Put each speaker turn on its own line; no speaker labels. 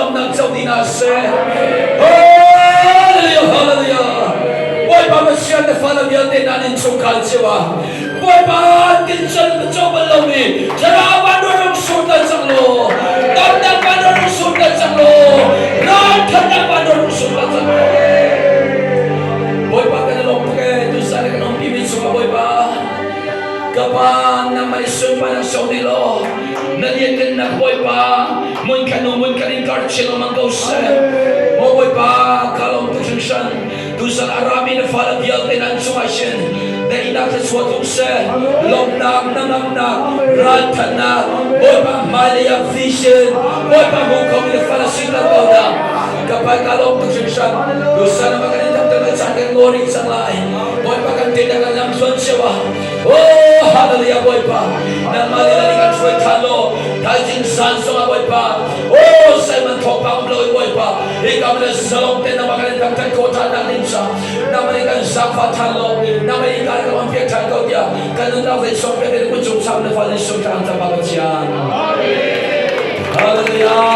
lòng nang châu đi na se hallelujah hallelujah boy ba ma sian de fa la bia te na nin chung kal chewa boy ba tin chan ma châu ba lo ni jara ba do rong su ta chang lo tam da ba do rong su ta chang lo ra than da ba do rong su ta chang lo boy ba ka lo ke tu sa le ka no pi mi su boy ba kapag na may sumpa ng saudi lo naliyakin na boy pa mun kanin karchilo manggose mo boy pa kalong tusunsan tusan arami na falabiyal tinan sumasyin na inatas watuse lomnam nangamna ratana boy pa maliya vision boy pa mukong na falasita boda kapag kalong tusunsan tusan na makanitang tangan ngoring sang lain boy pa kang tinagal ng suwan siya oh hallelujah boy pa na malilalikan suway talo tajing sanso nga boy pa oh Simon Topang bloy boy pa ikaw na salong ten na makalintang kota ng linsa na malikan sakwa talo na malikan ka mampiyak talo dia kanun na kay sopya kay kunjong sam na falin sumtang tabagat siya hallelujah